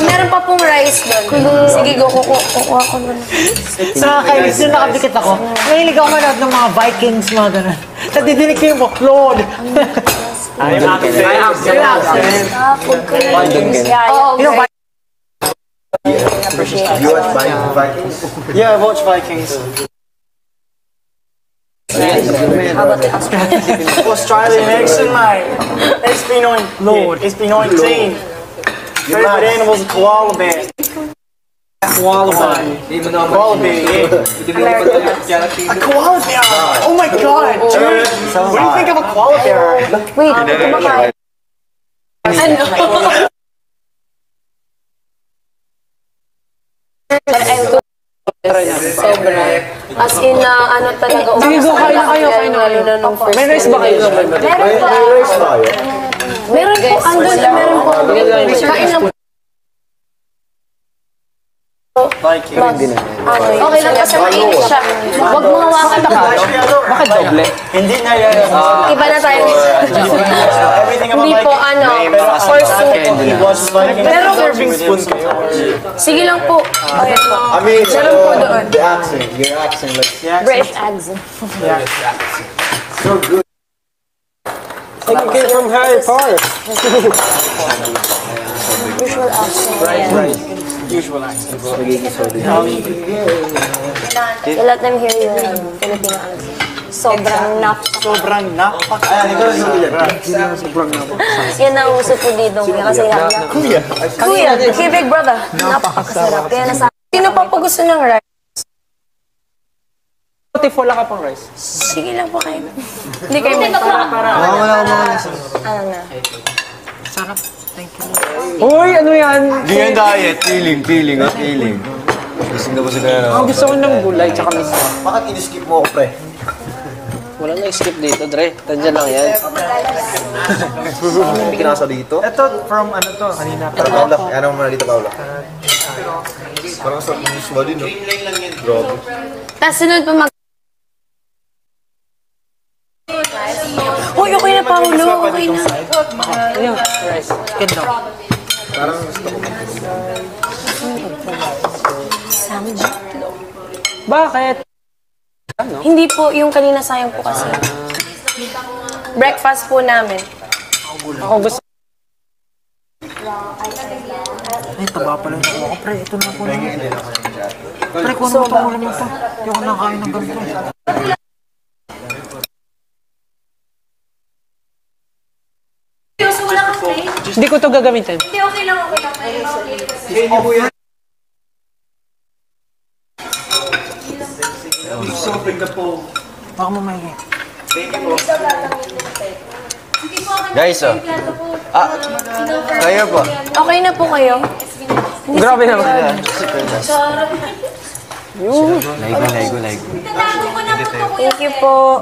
Meron pa pong rice doon. Sige, go. Kukuha ko na. Sa kainis nung nakadikit ako, mahilig ako manood ng mga Vikings, mga gano'n. Nadidinig ko yung Lord. Yung accent. Food ko na. You know, You watch Vikings? Yeah, I watch Vikings. Australian accent, mate. SB19. Favorite animal's a koala bear. Koala bear. Koala bear, yeah. A koala bear! Oh my god, dude! What do you think of a koala bear? Wait, kumakain. Ano? Sobra. As in, ano talaga. sige, go, kayo. May rice ba kayo? Meron po, andun na meron po. Kain lang po. Okay lang kasi mainit siya. Huwag mo hawakan na ka. Bakit doble? Hindi na yan. Iba na tayo. Hindi po, ano, for soup. Pero serving spoon. Sige lang po. I mean, Meron po doon. the accent, your accent, like, British accent. so good. I can get it from Harry Potter. Usual accent. Right. Usual accent. You let them hear you Filipino accent. Sobrang Sobrang napaka. Yan ang uso po dito. Kasi Kuya, hey big brother. Napakasarap. Kaya nasa... Sino pa po gusto ng rice? Wala ka pang rice. Sige lang po kayo. Hindi kayo para. Ano na? Sarap. Thank you. Uy, ano yan? Hindi yan diet, feeling. Gising na ba sila na? Gusto ko ng gulay, tsaka miso. Bakit in-skip mo ako, pre? Wala na skip dito, Dre. Tandyan lang yan. Hindi ka nasa dito? Ito from ano to, kanina. Pero Paula, ano mo na dito, Paula? Parang sa usual din, no? Grabe. Tapos sunod pa mag... Uy, okay na Paulo. Okay na. Ayun, rice. Ganda. Parang gusto ko. Bakit? Hindi po, yung kanina sayang po kasi. Breakfast po namin. Ako gusto. Ay, taba pala yung ako. Pre, ito na po naman. Pre, kung ano ito ulam ito. Hindi ako nakain ng ganito. Hindi ko ito gagamitin. Hindi, okay lang. Baka mamaya. Guys, kayo po. Okay na po kayo. Grabe naman. Laigo. Thank you po.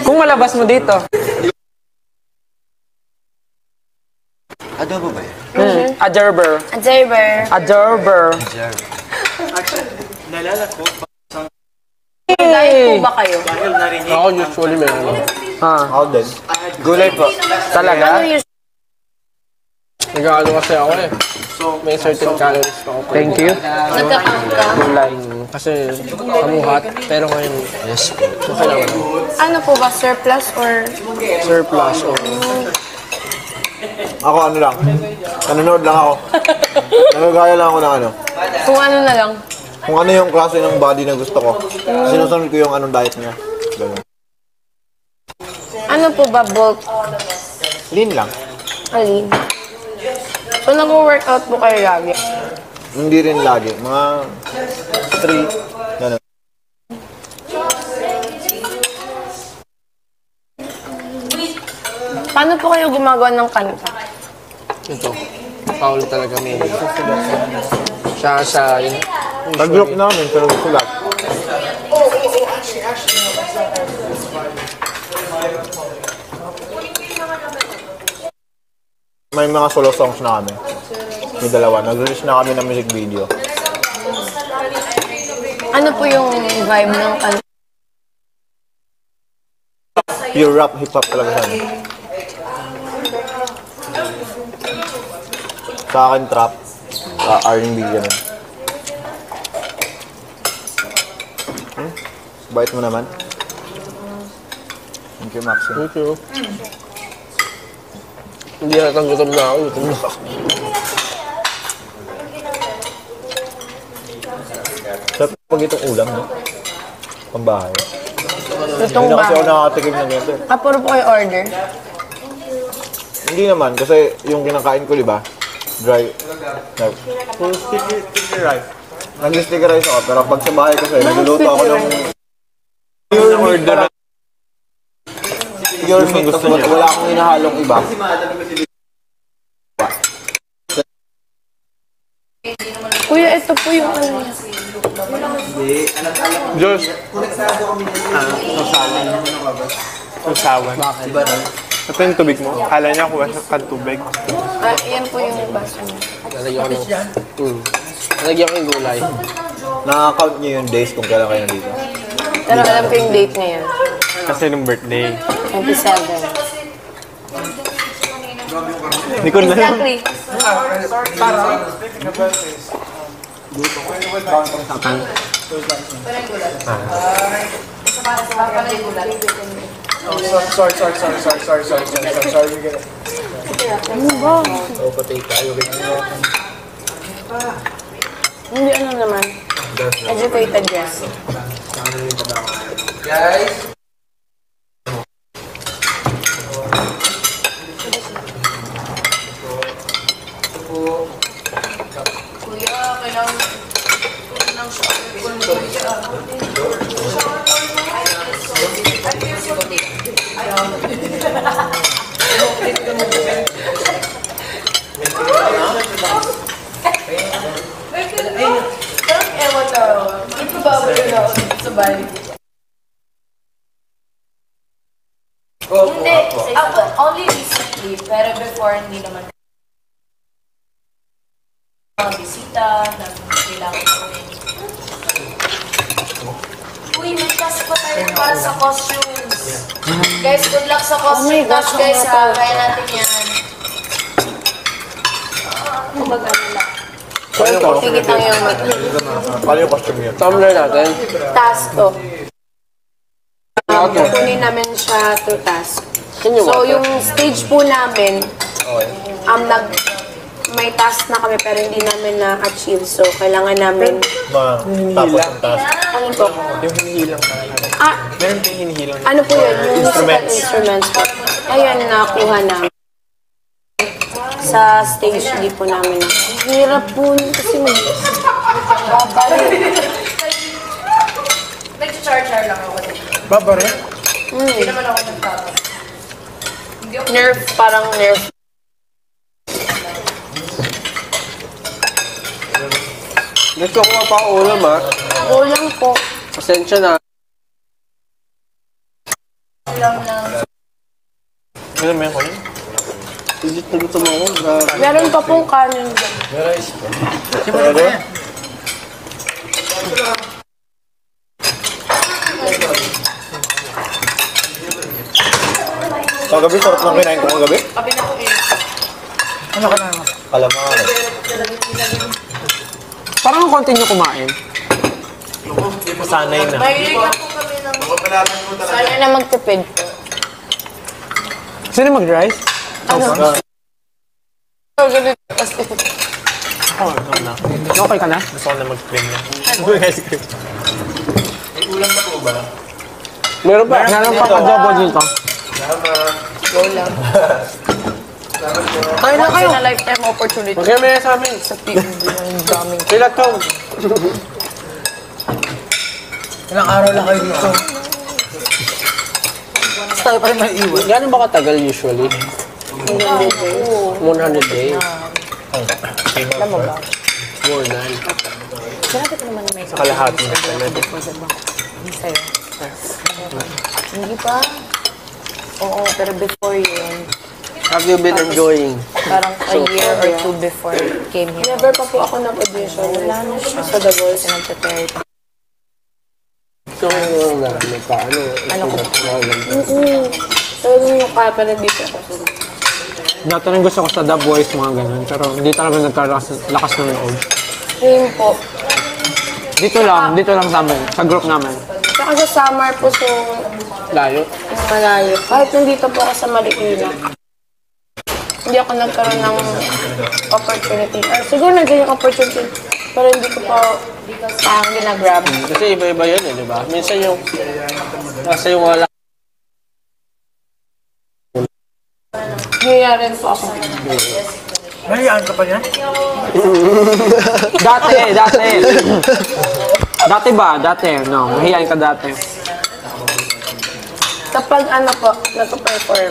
Kung malabas mo dito. Adobo ba yan? Adorber. Adserver. Nalala ko, Diet po ba kayo? dahil narinig Ako usually meron. Ako din. Gulay po. Talaga? Ano yung... Nag-ano kasi ako eh. May certain calories pa ako. Thank you. Nagka-count ka? Gulay. Kasi kamuhat. Pero ngayon, yes po. Okay lang. Ano po ba? Surplus or... Surplus o Ako ano lang. Nanonood lang ako. Nagagaya lang ako ng ano. Kung ano na lang. Kung ano yung klase ng body na gusto ko. Sinusunod ko yung anong diet niya. Ganun. Ano po ba? Bulk? Lean lang. Alin? So, nag-workout po kayo lagi? Hindi rin lagi. Mga 3. Ganun. Paano po kayo gumagawa ng kanta? ito. Paul talaga may. Siya yung Nag-group namin, pero sulat. May mga solo songs na kami. May dalawa. Nag-release na kami ng music video. Ano po yung vibe ng kanta? Pure rap, hip-hop talaga siya. Sa akin, trap. R&B ganun. Bait mo naman. Thank you, Maxi. Thank you. Hindi natang gutom na ako. Gutom na ako. Sarap pag itong ulam, no? Pambahay. Itong Hindi na kasi ako ba? nakatikim ng ganito. Puro po kayo order. Hindi naman, kasi yung kinakain ko, di ba? Dry. Sticky rice. Nag-sticky rice ako, pero pag sa bahay kasi, nagluluto ako ng pure meat na pure meat, tapos wala akong hinahalong iba. Kuya, ito po yung ano. Diyos. Sausawan. Ito yung tubig mo. Kala niya kuha sa tubig. Yan po yung baso niya. Nalagyan ko ng... Nalagyan ko yung gulay. Nakaka-count niyo yung days kung kailan kayo nandito. Pero alam ko yung date ngayon. Kasi nung birthday. 27. Hindi ko na lang. Exactly. Ano ba? Hindi ano naman. Educated guess. Hindi, ako, only recently, pero before hindi naman. Mga bisita, na kailangan ko rin. Uy, may task pa tayo para sa costumes. Guys, good luck sa costume task, guys, ha. Kaya natin yan. Kumbaga nila. Tigitang yung Paano yung costume yun? Tumbler natin. task to. Kukunin namin siya through task. So, yung stage po namin, may task na kami pero hindi namin na-achieve. So, kailangan namin... Tapos ang task. Ano po? Yung hinihilang na. Meron tayong hinihilang na. Ano po yun? Yung musical instruments po. Ayun, nakuha namin. Sa stage, hindi po namin. Hirap po yun kasi Nag-charger lang ako. Baba rin? Hindi naman ako nagtapos. nerf, parang nerf. Gusto ko pa ulam ha. Kulang po. Pasensya na. Ano may ako yun? Hindi na gusto mo ako. Grabe. Meron pa pong kanin dyan. Pwede? Kagabi, sarap ng kinain ko kagabi. Ano ka na? Kalamangan. Parang ang konti nyo kumain. Sanay na. Mahilig na po kami ng... Sana na magtipid po. Sino mag-rice? Okay ka na? Gusto ko na mag-cream na. Ice cream. Meron pa. Meron pa adobo dito. Kaya na kayo. Na lifetime opportunity. Magkaya may sa amin. Sa PNG ng daming. Sila to. Ilang araw lang kayo dito. Tapos tayo pa rin may iwan. Gano'n ba katagal usually? 100 days. Alam mo ba? More than. Sinabi ko naman may Sa kalahati na pala. sa'yo. Hindi pa. Oo, pero before yun, Have you been enjoying? parang a year or two before came here. Never pa po ako nag-audition. Wala na siya. So the voice and nag-prepare. So, ano na, nagpaano? Ano ko? Problem. So yung kaya pa nandito ako. Dati rin gusto ko sa The Boys, mga ganun. Pero hindi talaga nagkalakas ng loob. Yun po. Dito lang sa amin, sa group namin. Saka sa summer po Layo. malayo. Kahit nandito po ako sa Marikina, hindi ako nagkaroon ng opportunity. Siguro nandiyan yung opportunity, pero hindi ko pa parang ginagrab. Kasi iba-iba yun eh, di ba? Minsan yung... Kasi yung wala... Hiya rin po ako. Nahiyaan ka pa niya? Dati. Dati ba? Dati, no. Mahihain ka dati. Kapag ano po, nagpa-perform.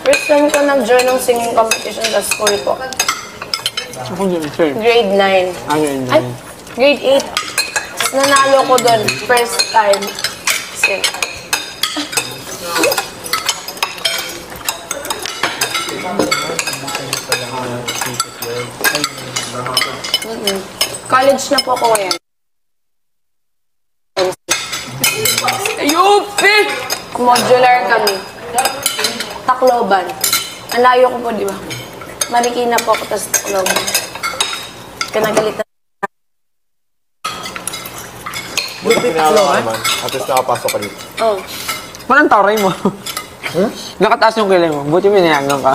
First time ko nag-join ng singing competition sa school po. Ako din, sir. Grade 9. Ayun. Ay, grade 8. Tapos nanalo ko doon. First time. Sing. College na po ako ngayon. Ayupi! Modular kami. Tacloban. Ang layo ko po, di ba? Marikina po ako, tapos Tacloban. Kinagalitan. Buti pinalaman naman. At least nakapasok ka dito. Oh. Walang taray mo. Nakataas yung kilay mo. Buti pinayangan ka.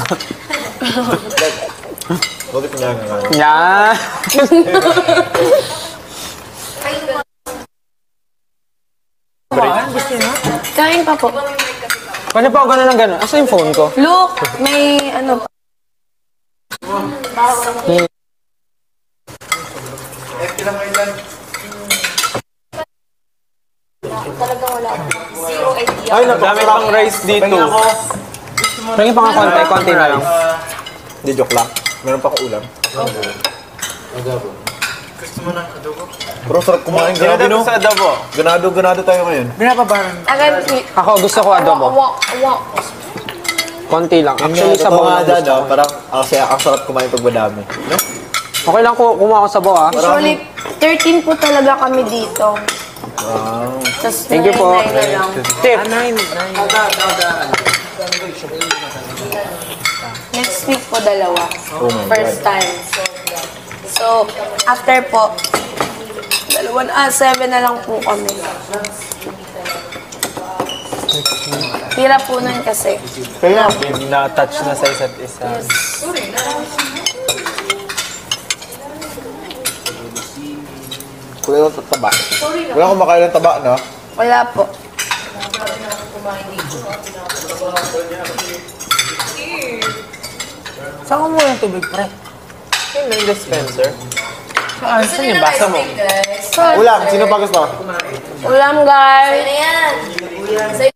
Buti pinayagan ka. Yan. Kain pa po. Pwede pa ako gano'n ng gano'n. Asa yung phone ko? Look, may ano pa. Ay, Dami pang rice dito. Tingin pa nga konti na lang. Hindi, joke lang. Meron pa akong ulam. Pero sarap kumain. Grabe no? Sa adobo. Ganado tayo ngayon. Binababaran. Agad, Ako, gusto ko adobo. Konti lang. Actually, sa sabaw mga lang gusto ko. parang ang sarap kumain pag madami. No? Okay lang kumuha ko sabaw ah. usually, 13 po talaga kami dito. Wow. Tapos Thank you po. 9 na lang. Tip. Next week po, dalawa. Oh my First time. So, after po, 7 na lang po kami. Tira po nun kasi. Kaya, Na-touch na sa isa't isa. kuya lang taba. Wala akong makain ng taba, no? Wala po. Saan ko muna yung tubig, pre? Yung may dispenser. Saan? Saan yung basa mo? Ulam, sino pa gusto? Ulam, guys. Ano yan? Sa'yo.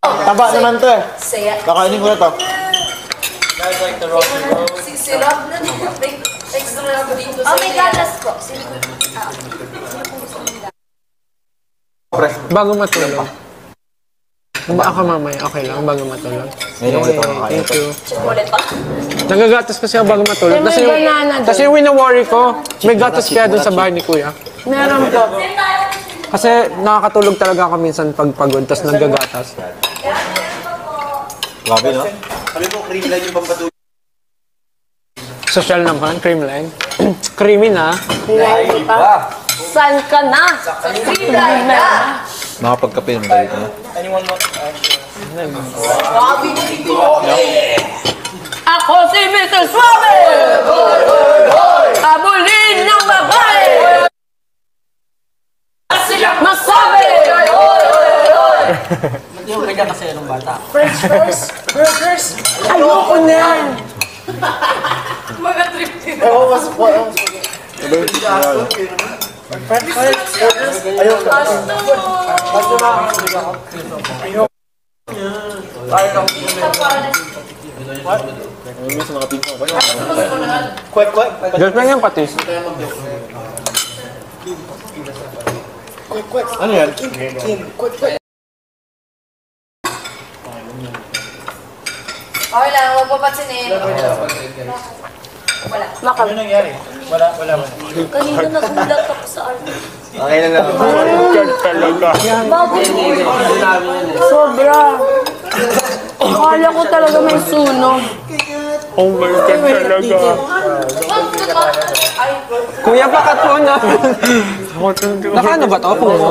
Taba naman to eh. Saya. Kakainin ko na to. Sirap na. Extra na ako dito. Oh, may gatas po. Bago matulog. Baka mamaya, okay lang, bago matulog. Ngayon ulit ako kakain Thank you. Ulit pa. Nagagatas kasi ako bago matulog. May banana doon. Kasi yung wina-worry ko, may gatas kaya doon sa bahay ni Kuya. Meron po. Kasi nakakatulog talaga ako minsan pag pagod, tapos naggagatas. Grabe, no? Social naman, creamline. Creamy na. Like pa. San ka na? Nakapagkape naman tayo dito, no? Ako si Mr. Suave! Abulin ng babae! Masabi! Yung kanya kasi anong bata. French fries, burgers, ayoko na yan! Ayun sa mga pinto ko. Just lang yung patis. Ano yan? Okay lang, huwag papansinin. Makam. Kanina nagulat ako sa art. Okay na lang. Sobra! Akala ko talaga may sunog. Oh my God talaga. Kuya, pakat mo na. Nakaano ba to? Kung mo?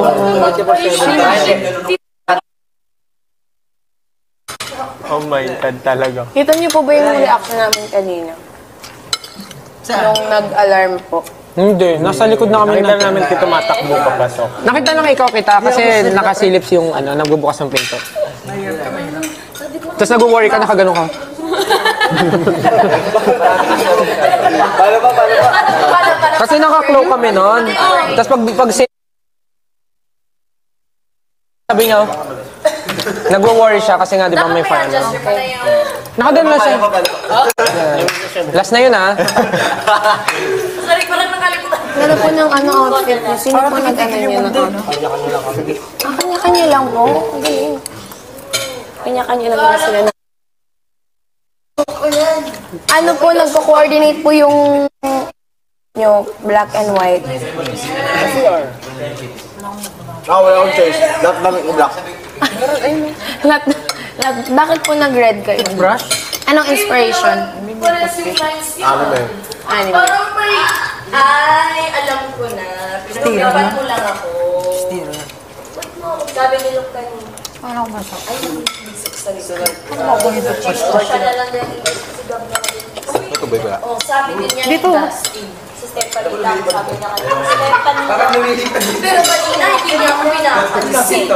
Oh my God talaga. Kita niyo po ba yung reaction namin kanina? Nung nag-alarm po. Hindi, nasa likod na kami. Nakita namin kita matakbo papasok. Nakita lang ikaw kita kasi nakasilips yung nagbubukas ng pinto. Tapos nag-worry ka, nakaganon ka. Kasi naka-cloak kami noon. Tapos pag sabi niya, nagwo-worry siya kasi nga di ba may fire alarm. Nakaganon lang siya. Last na yun Sorry, parang nakalimutan. Ano po ng outfit niya? Sino po nag-ano niya ng outfit? Kanya-kanya lang po. Galing. Kanya-kanya lang na sila. Ano po, nagko-coordinate po yung black and white. Wala akong choice. Lahat namin ko black. Bakit po nag-red kayo? Brush? Anong inspiration? Para si Friends yun. Ano ba yun? Anime. Parang may... Ay, alam ko na. Pinagapan mo lang ako. Ba't mo ako? Sabi ni Luke kanina. Parang masok. Ay, sorry. Siya na lang din. Ito ba yun? Oh, sabi din niya ni Dustin. Si Stephanie lang, sabi niya kanina. Stephanie. Pero kanina, hindi niya ako pinapansin.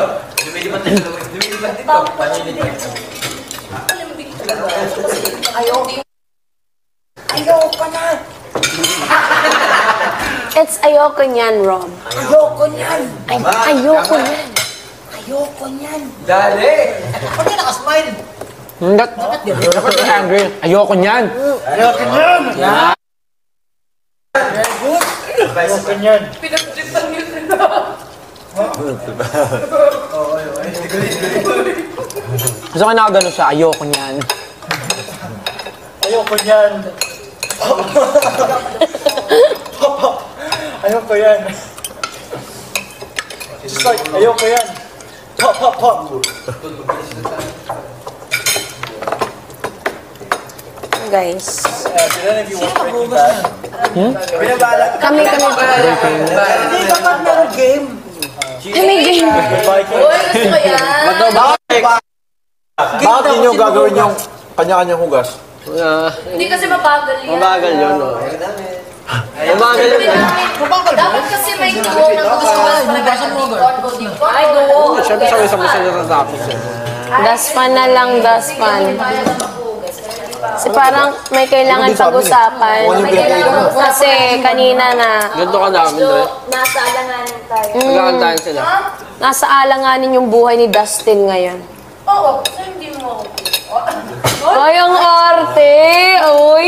Tapos, Ayoko na. It's ayoko niyan, Rob. ayoko niyan. Ayoko niyan. Ayoko niyan. Dapat ka angry. Ayoko niyan. Pinagtripan niyo na. Gusto ka nakagano siya. Ayoko niyan. Ayoko yan. Ayoko yan. Just like, ayoko yan. Pop, pop, pop. Guys. Did any of you watch Breaking Bad? Kami. Hindi, dapat meron game. Ay, may game. The Vikings? Uy, gusto ko yan. Bakit ninyo gagawin yung kanya-kanyang hugas? Hindi kasi mabagal yan. Mabagal yun, no? Mabagal yun. Dapat kasi may go na gusto ko Ay, go. Siyempre sa mo sila natatapos yun. Daspan na lang, daspan. Kasi parang may kailangan pag-usapan. Kasi kanina na Ganito ka namin, no? Nasa alanganin tayo. Nagkakantahan sila. nasa alanganin yung buhay ni Dustin ngayon. Oo, so hindi mo. Ay, ang arte! Uy!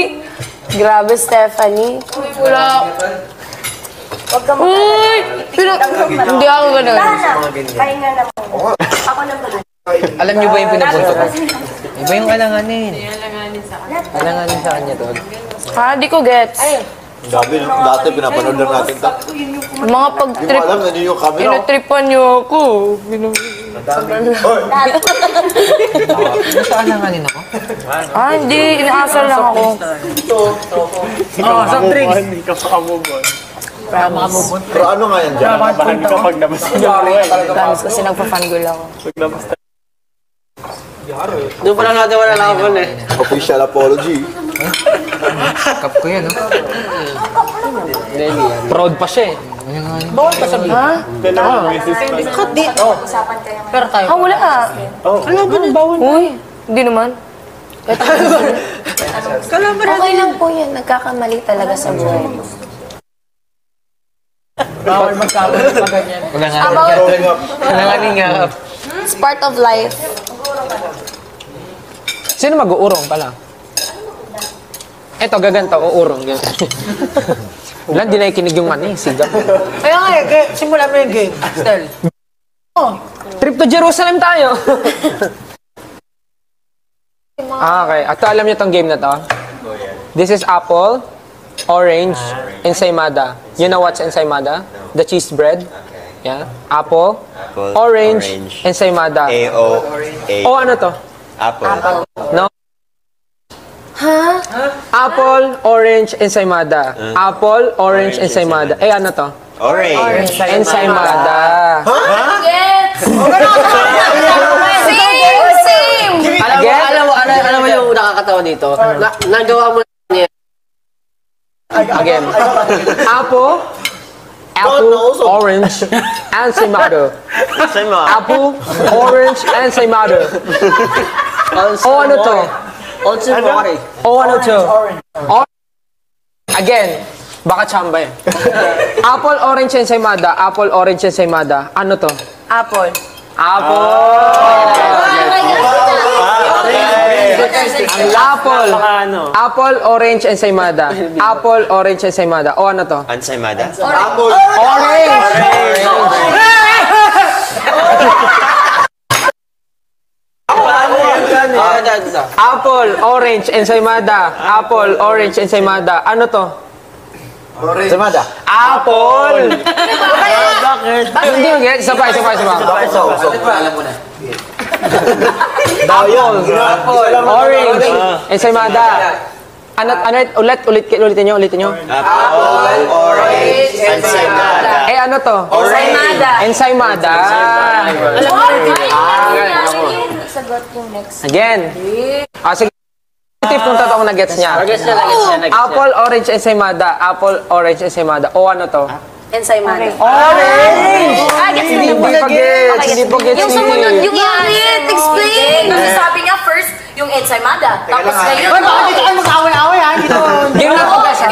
Grabe, Stephanie. Wala. Huwag ka Uy! Hindi ako ganun. Pahinga na mo. Ako na bahala. Alam niyo ba yung pinabunto ko? Iba yung alanganin. Alanganin sa kanya, tol. Ha? Di ko gets. Dati pinapanood lang natin ito. Mga Hindi mo pag-trip. alam, nandiyo yung camera. Pinutripan niyo ako. Nasa alanganin ako? Ah, hindi. Inaasar lang ako. Oh, soft drinks. Hindi ka pa-move on. Pero ano nga yan dyan? Bahan ka pag nabas mo yung buhay. Promise kasi nagpa-fangirl ako. Pag nabas Doon pa lang natin wala laban eh. Official apology. Cup ko yan, no? Proud pa siya eh. Bawal ka sabihin. Ha? dalawang beses pa. Pero tayo. Ah, wala. Ano ba nang bawal? Uy, hindi naman. Kalaban Okay lang po yan. Nagkakamali talaga sa buhay. Bawal magkabal pa ganyan. About, Growing up. Alanganin nga. it's part of life. Sino mag-uurong pala? Eto, gaganta, uurong. Wala, di nakikinig yung sigaw. Kaya nga simulan mo yung game. Stel. Trip to Jerusalem tayo! Okay, at alam niyo tong game na to? This is apple, orange, ensaymada. You know what's ensaymada? The cheese bread. Yeah. Apple, orange, ensaymada. A-O. O ano to? Apple. No. Ha? Apple, orange, ensaymada. Apple, orange, ensaymada. Eh, ano to? Orange. Ensaymada. Gets! Same! Again? Alam mo yung nakakatawa dito? Nagawa mo niya. Again. Apple, orange, ensaymada. Apple, orange, ensaymada. O ano to? Also, pare. O ano to? Again. Baka chamba eh. Apple, orange, ensaymada. Apple, orange, ensaymada. Ano to? Apple. Apple. Apple. Apple, orange, ensaymada. Apple, orange, ensaymada. O ano to? Ensaymada. Orange. Apple, orange, ensaymada. Apple, orange, ensaymada. Ano to? Ensaymada. Apple! Hindi mo get? Isa pa. Alam mo na. Apple, orange, ensaymada. Ulitin nyo. Apple, orange, ensaymada. Eh, ano to? Ensaymada. Sagot yung next. Again. Sige. Tip kung totoong na-gets niya. Nag-gets niya. Apple, orange, ensaymada. Apple, orange, ensaymada. O ano to? Ensaymada. Orange! Gets Hindi pa gets. Hindi pa gets. Yung sumunod, yung init, explain! Kasi sabi niya first, yung ensaymada. Tapos ngayon, Mag-away-away ha. Game na to, guys.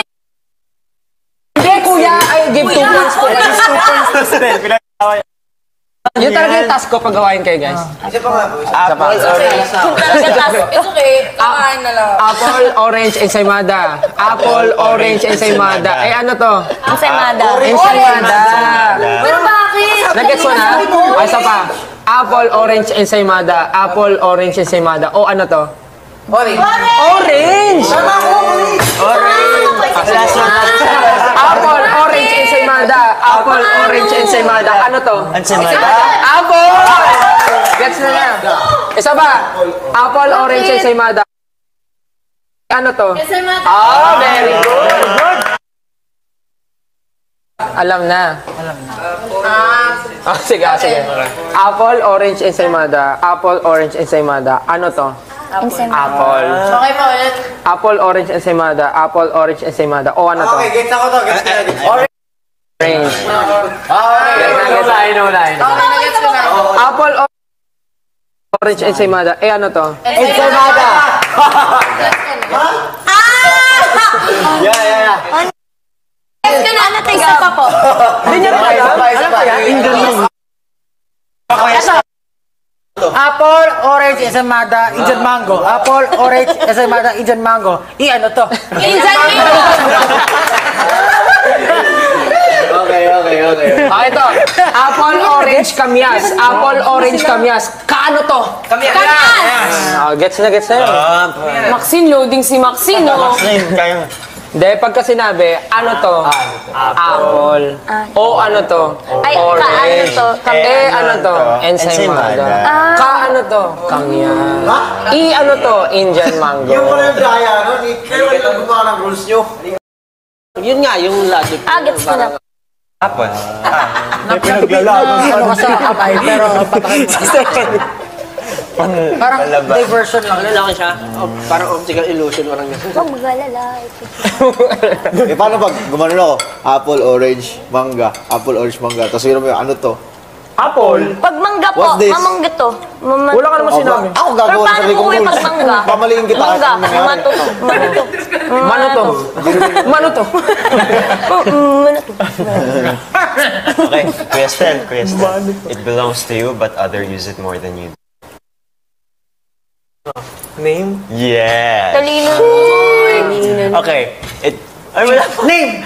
Hindi, kuya. Ay, give 2 points po. Yun talaga yung task ko pag gawain kayo, guys. Apple, orange. it's okay. Kakain na lang. Apple, orange, ensaymada. Apple, orange, ensaymada. Eh, ano to? Ensaymada. Ensaymada. Pero bakit? Nag-gets mo na? Ay, isa pa. Apple, orange, ensaymada. Apple, orange, ensaymada. O, ano to? Orange! Apple, orange, ensaymada. Apple, orange, ensaymada. Ano to? Ensaymada. Apple! Gets na na. Isa ba? Apple, orange, ensaymada. Ano to? Ensaymada. Oh, very good. Alam na. Sige. Apple, orange, ensaymada. Apple, orange, ensaymada. Ano to? Apple. Okay pa ulit. Apple, orange, ensaymada. Apple, orange, ensaymada. O ano to? Gets ako to. Orange. Apple, orange, ensaymada. Eh, ano to? Ensaymada. Ano tayo pa po? Hindi niya rin alam. Apple, orange, ensaymada, Indian mango. Apple, orange, ensaymada, Indian mango. Ano to? Okay. Ito. Apple, orange, kamyas. Apple, orange, kamyas. Kaano to? Kamyas! Gets na yun. Maxine, loading si Maxine, no? Hindi, pagka sinabi, ano to? Apple. O ano to? Ay, Orange. kaano to? Eh, ano to? Ensaymada. Ka ano to? Kamyas. I ano to? Indian mango. Yung gaya, no? Kayo yung gumawa ng rules nyo. Yun nga, yung logic. Gets ko na. Apple. Ano ka sa kamay, pero patakay mo. Parang diversion lang. Ano lang siya? Parang optical illusion. Parang gano'n. Huwag mag-alala. Paano pag gumano ako? Apple, orange, manga. Apple, orange, manga. Tapos yun mo yung ano to? Apple. Pag mangga po, What's this? mamangga to. Wala ka naman sinabi. Ako Pero gagawa paano sa sarili po kong yung rules. pag mangga? Pamaliin kita. Mangga, Ano nangyari? Mano to? Mano to? Okay, question. It belongs to you, but others use it more than you do. Name? Yes. Talino. Okay. Ay, wala pa. Name!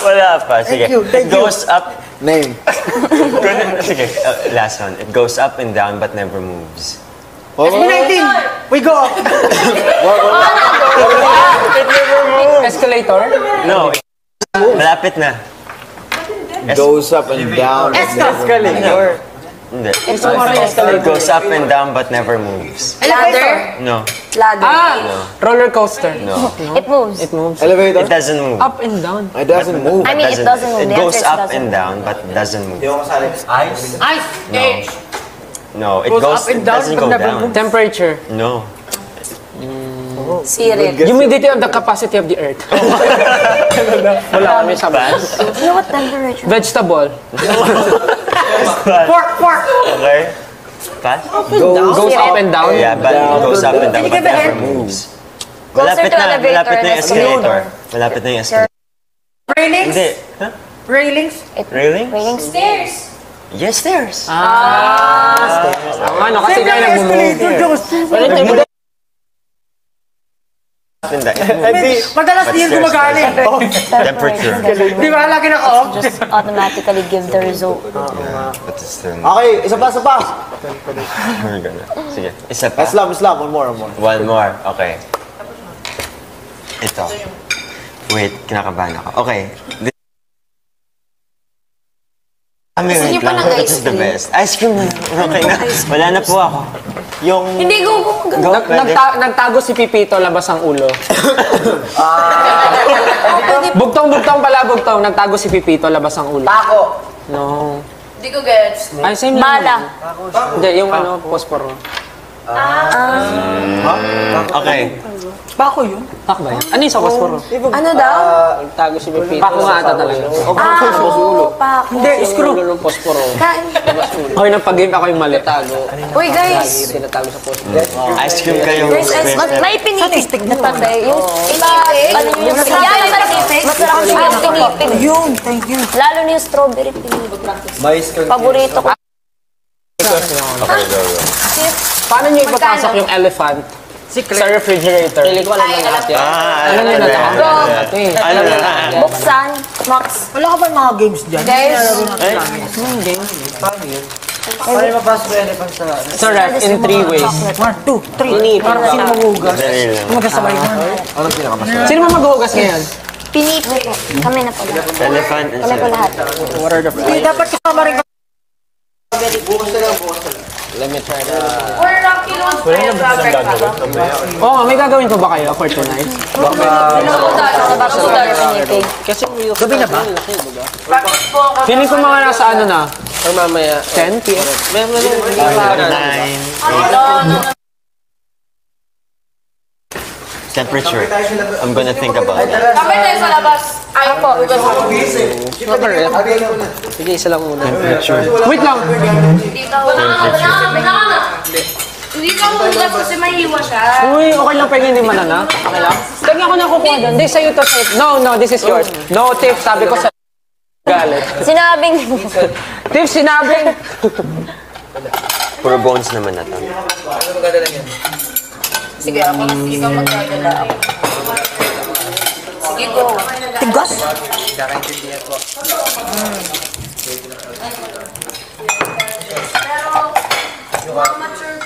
Wala pa. Sige. It goes up. Name. Sige, last one. It goes up and down, but never moves. SB19! We go! Escalator? No. Malapit na. Goes up and down. Escalator. Hindi. It's more It escalator. goes up and down but never moves. Ladder? No. Ladder. Ah! Roller coaster. No. It moves. It moves. Elevator? It doesn't move. Up and down. It doesn't move. I mean, it doesn't move. It The goes answer is up doesn't and down but doesn't move. Ice? No. It goes it doesn't go down. Temperature. No. Sirit. Humidity of the capacity of the earth. Wala kami sa bus. You know what temperature? Vegetable. Okay. Pass? Goes up and down. Yeah, but it goes up and down but never moves. Closer to elevator malapit na yung and escalator. Malapit na yung escalator. Railings? Hindi. Huh? Railings? Railing? Railing stairs. Yes, stairs. Ano, kasi tayo nag-move. Hindi. Madalas din yung gumagana eh. Temperature. Di ba lagi naka-off? Just automatically give the result. But it's still Okay, isa pa, isa pa. we're gonna. Sige. Isa pa. Islam, Islam. One more, one more. One more. Okay. Ito. Wait, kinakabahan ako. Okay. Sige pa ng This is the best. Ice cream na. Okay na. Wala na po ako. Yung... Hindi ko Nagtago si Pipito, labas ang ulo. Bugtong pala, bugtong. Nagtago si Pipito, labas ang ulo. Tako. No. Hindi ko gets. Ay, same lang. Bala. Hindi, yung ano, posporo. Okay. Bako yun? Pak ba yun? Ano yung sa posporo? Ano daw? Nagtago si Pipito. Pako nga ata talaga. Pako. Hindi, screw. Ulo ng posporo. Kain. Okay, nagpag-game ako yung mali. Tago. Uy, guys. Tinatago sa posporo. Ice cream kayo. Guys, may pinipig na tatay. Yung pinipig. Yung pinipig. Masarap yung pinipig. Yun, thank you. Lalo na yung strawberry pinipig. Paborito ko. Paano nyo ipapasok yung elephant sa refrigerator? Pilit ko alam na lahat yan. Alam nyo na lahat. Alam nyo na. Buksan. Max. Wala ka ba yung mga games dyan? Guys. Paano yung mapasok yung elephant sa... Sa ref in 3 ways. 1, 2, 3. Ini, Para sino maghugas? Dali lang. Magkasabay na. Anong pinakamasarap? Sino mo maghuhugas ngayon? Pinipig. Kami na pala. Elephant and Kami po lahat. Hindi, dapat kasama rin. Let me try that. We're not kilos for yung Oo, may gagawin ko ba kayo for tonight? pinipig. Gabi na ba? Feeling ko mga nasa ano na? Or mamaya? 10 p.m.? Temperature. I'm gonna think about it. Kami tayo sa labas. Ay po. Sige, isa lang muna. Wait lang. Hindi ka hulas kasi mahiwa siya. Uy, okay lang pwede hindi manana. Okay lang? Lagi ako nakukuha doon. Hindi, sa'yo to. No, this is yours. No, Tiff, sabi ko sa galit. Sinabing. Tiff, sinabing. Puro bones naman na to. Sige, ako na sige ka magdadala. Sige, go. Tigas? Pero, yung mga mature